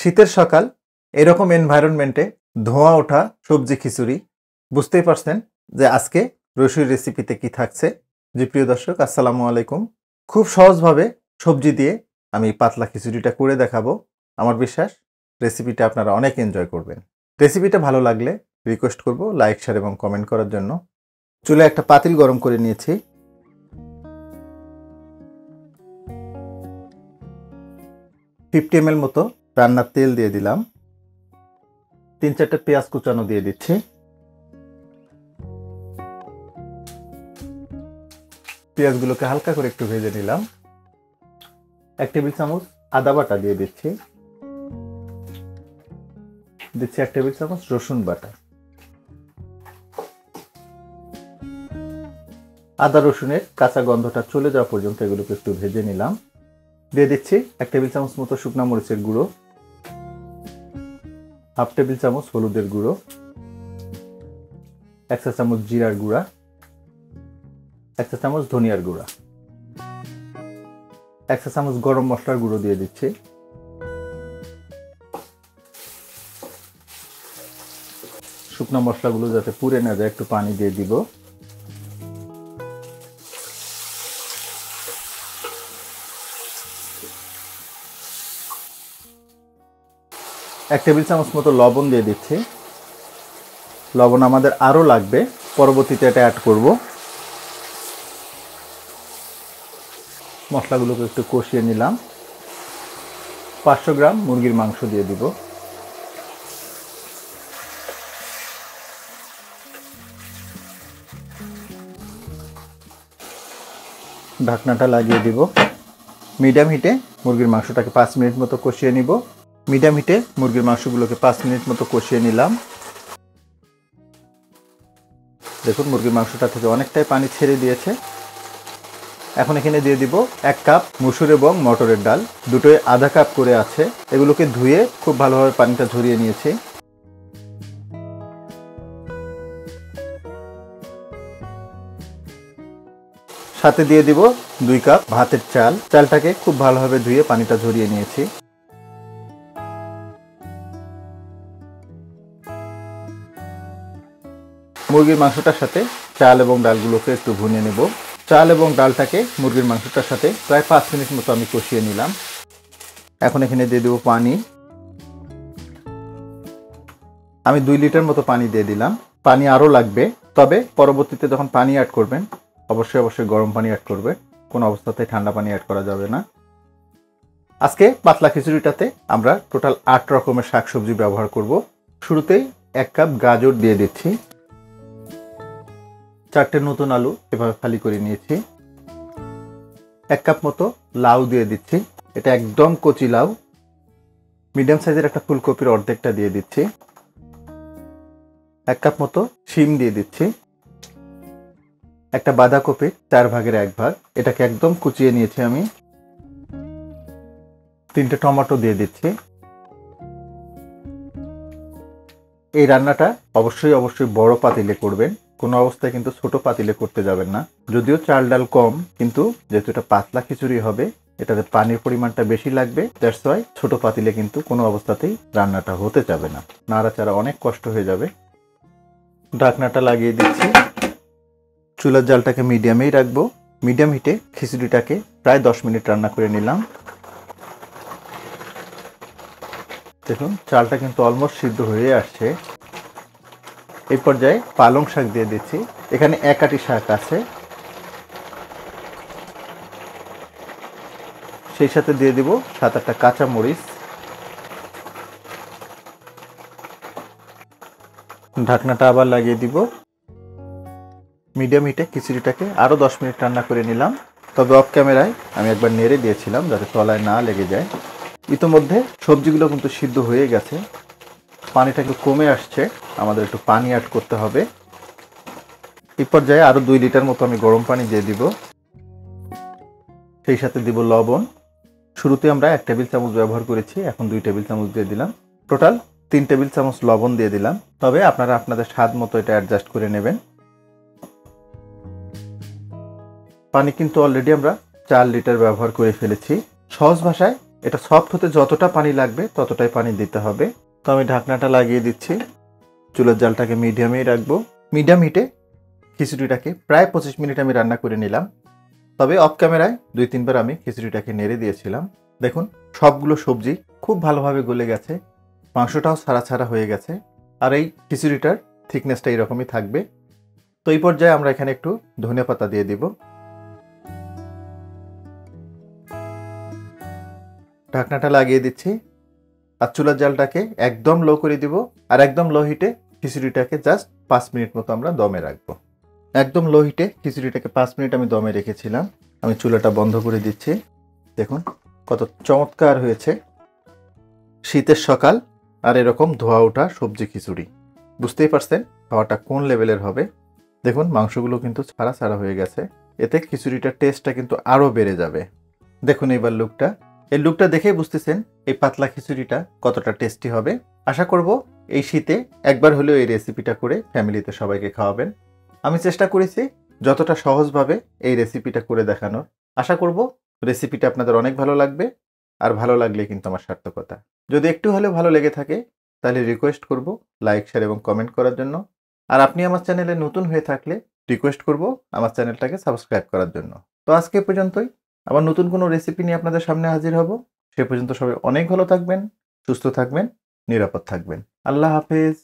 শীতের সকাল এরকম এনভায়রনমেন্টে ধোঁয়া ওঠা সবজি খিচুড়ি বুঝতেই পারছেন যে আজকে রসুইর রেসিপিতে কি থাকছে। জি প্রিয় দর্শক, আসসালামু আলাইকুম। খুব সহজভাবে সবজি দিয়ে আমি পাতলা খিচুড়িটা করে দেখাবো। আমার বিশ্বাস রেসিপিটা আপনারা অনেক এনজয় করবেন। রেসিপিটা ভালো লাগলে রিকোয়েস্ট করব লাইক, শেয়ার এবং কমেন্ট করার জন্য। চুলে একটা পাতিল গরম করে নিয়েছি। $50 ml মতো রান্নার তেল দিয়ে দিলাম। 3-4টা পেঁয়াজ কুচানো দিয়ে দিচ্ছি। পেঁয়াজগুলোকে হালকা করে একটু ভেজে নিলাম। 1 টেবিল চামচ আদা বাটা দিয়ে দিচ্ছি। 1 টেবিল চামচ রসুন বাটা। আদা রসুনের কাঁচা গন্ধটা চলে যাওয়া পর্যন্ত এগুলোকে একটু ভেজে নিলাম। দিয়ে দিচ্ছি 1 টেবিল চামচ মতো শুকনো মরিচের গুঁড়ো, 1/2 টেবিল চামচ হলুদের গুঁড়ো, 1 চা চামচ জিরার গুঁড়া, 1 চা চামচ ধনিয়ার গুঁড়া, 1 চা চামচ গরম মশলার গুঁড়ো দিয়ে দিচ্ছি। শুকনো মশলাগুলো যাতে পুড়ে না যায় একটু পানি দিয়ে দিব। এক টেবিল চামচ মতো লবণ দিয়ে দিচ্ছি। লবণ আমাদের আরও লাগবে, পরবর্তীতে এটা অ্যাড করব। মশলাগুলোকে একটু কষিয়ে নিলাম। 500 গ্রাম মুরগির মাংস দিয়ে দিব। ঢাকনাটা লাগিয়ে দিব। মিডিয়াম হিটে মুরগির মাংসটাকে 5 মিনিট মতো কষিয়ে নিব। মিডিয়াম হিটে মুরগির মাংসগুলোকে 5 মিনিট মতো কষিয়ে নিলাম। দেখুন মুরগির মাংসটা থেকে অনেকটাই পানি ছেড়ে দিয়েছে। এখন এখানে দিয়ে দিব 1 কাপ মসুর এবং মটরের ডাল, দুটোই আধা কাপ করে আছে। এগুলোকে ধুয়ে খুব ভালোভাবে পানিটা ঝরিয়ে নিয়েছি। সাথে দিয়ে দিব 2 কাপ ভাতের চাল। চালটাকে খুব ভালোভাবে ধুয়ে পানিটা ঝরিয়ে নিয়েছি। মুরগির মাংসটার সাথে চাল এবং ডালগুলোকে একটু ভুনে নেব। চাল এবং ডালটাকে মুরগির মাংসটার সাথে প্রায় 5 মিনিট মতো আমি কষিয়ে নিলাম। এখন এখানে দিয়ে দেব পানি। আমি 2 লিটার মতো পানি দিয়ে দিলাম। পানি আরও লাগবে, তবে পরবর্তীতে যখন পানি অ্যাড করবেন অবশ্যই গরম পানি অ্যাড করবে, কোনো অবস্থাতেই ঠান্ডা পানি অ্যাড করা যাবে না। আজকে পাতলা খিচুড়িটাতে আমরা টোটাল 8 রকমের শাকসবজি ব্যবহার করব। শুরুতেই 1 কাপ গাজর দিয়ে দিচ্ছি। 4টে নতুন আলু এভাবে ফালি করে নিয়েছি। 1 কাপ মতো লাউ দিয়ে দিচ্ছি। এটা একদম কচি লাউ। মিডিয়াম সাইজের একটা ফুলকপির অর্ধেকটা দিয়ে দিচ্ছি। 1 কাপ মতো শিম দিয়ে দিচ্ছি। একটা বাঁধাকপি 4 ভাগের 1 ভাগ, এটাকে একদম কুচিয়ে নিয়েছি আমি। 3টে টমেটো দিয়ে দিচ্ছি। এই রান্নাটা অবশ্যই বড় পাতিলে করবেন, কোনো অবস্থায় কিন্তু ছোট পাতিলে করতে যাবেন না। যদিও চাল ডাল কম, কিন্তু যেহেতু এটা পাতলা খিচুড়ি হবে এটাতে পানির পরিমাণটা বেশি লাগবে। দ্যাটস ওয়াই ছোট পাতিলে কিন্তু কোনো অবস্থাতেই রান্নাটা হতে যাবে না, নাড়াচাড়া অনেক কষ্ট হয়ে যাবে। ঢাকনাটা লাগিয়ে দিচ্ছি। চুলার জালটাকে মিডিয়ামেই রাখবো। মিডিয়াম হিটে খিচুড়িটাকে প্রায় 10 মিনিট রান্না করে নিলাম। দেখুন চালটা কিন্তু অলমোস্ট সিদ্ধ হয়ে আসছে। এই পর্যায়ে পালং শাক দিয়ে দিচ্ছি। এখানে 1 আটি শাক আছে। সেই সাথে দিয়ে দিব 7-8টা কাঁচা মরিচ। ঢাকনাটা আবার লাগিয়ে দিব। মিডিয়াম হিটে খিচুড়িটাকে আরও 10 মিনিট রান্না করে নিলাম। তবে অফ ক্যামেরায় আমি একবার নেড়ে দিয়েছিলাম যাতে তলায় না লেগে যায়। ইতোমধ্যে সবজিগুলো কিন্তু সিদ্ধ হয়ে গেছে। পানিটা একটু কমে আসছে, আমাদের একটু পানি অ্যাড করতে হবে। এই পর্যায়ে আরও 2 লিটার মতো আমি গরম পানি দিয়ে দিব। সেই সাথে দিব লবণ। শুরুতে আমরা 1 টেবিল চামচ ব্যবহার করেছি, এখন 2 টেবিল চামচ দিয়ে দিলাম। টোটাল 3 টেবিল চামচ লবণ দিয়ে দিলাম। তবে আপনারা আপনাদের স্বাদ মতো এটা অ্যাডজাস্ট করে নেবেন। পানি কিন্তু অলরেডি আমরা 4 লিটার ব্যবহার করে ফেলেছি। সহজ ভাষায় এটা সফট হতে যতটা পানি লাগবে ততটাই পানি দিতে হবে। তো আমি ঢাকনাটা লাগিয়ে দিচ্ছি। চুলার জালটাকে মিডিয়ামেই রাখবো। মিডিয়াম হিটে খিচুড়িটাকে প্রায় 25 মিনিট আমি রান্না করে নিলাম। তবে অফ ক্যামেরায় 2-3 বার আমি খিচুড়িটাকে নেড়ে দিয়েছিলাম। দেখুন সবগুলো সবজি খুব ভালোভাবে গলে গেছে, মাংসটাও ছাড়া ছাড়া হয়ে গেছে। আর এই খিচুড়িটার থিকনেসটা এরকমই থাকবে। তো এই পর্যায়ে আমরা এখানে একটু ধনিয়া পাতা দিয়ে দিব। ঢাকনাটা লাগিয়ে দিচ্ছি আর চুলার জালটাকে একদম লো করে দিব। আর একদম লো হিটে খিচুড়িটাকে জাস্ট 5 মিনিট মতো আমরা দমে রাখবো। একদম লো হিটে খিচুড়িটাকে 5 মিনিট আমি দমে রেখেছিলাম। আমি চুলাটা বন্ধ করে দিচ্ছি। দেখুন কত চমৎকার হয়েছে। শীতের সকাল আর এরকম ধোয়া ওঠা সবজি খিচুড়ি, বুঝতেই পারছেন খাওয়াটা কোন লেভেলের হবে। দেখুন মাংসগুলো কিন্তু ছাড়া ছাড়া হয়ে গেছে, এতে খিচুড়িটার টেস্টটা কিন্তু আরও বেড়ে যাবে। দেখুন এবার লুকটা, এই লুকটা দেখেই বুঝতেছেন এই পাতলা খিচুড়িটা কতটা টেস্টি হবে। আশা করব এই শীতে একবার হলেও এই রেসিপিটা করে ফ্যামিলিতে সবাইকে খাওয়াবেন। আমি চেষ্টা করেছি যতটা সহজভাবে এই রেসিপিটা করে দেখানোর। আশা করব রেসিপিটা আপনাদের অনেক ভালো লাগবে। আর ভালো লাগলে কিন্তু আমার সার্থকতা। যদি একটু হলেও ভালো লেগে থাকে তাহলে রিকোয়েস্ট করব লাইক, শেয়ার এবং কমেন্ট করার জন্য। আর আপনি আমার চ্যানেলে নতুন হয়ে থাকলে রিকোয়েস্ট করব আমার চ্যানেলটাকে সাবস্ক্রাইব করার জন্য। তো আজকে এ পর্যন্তই। আবার নতুন কোনো রেসিপি নিয়ে আপনাদের সামনে হাজির হব। সে পর্যন্ত সবাই অনেক ভালো থাকবেন, সুস্থ থাকবেন, নিরাপদ থাকবেন। আল্লাহ হাফেজ।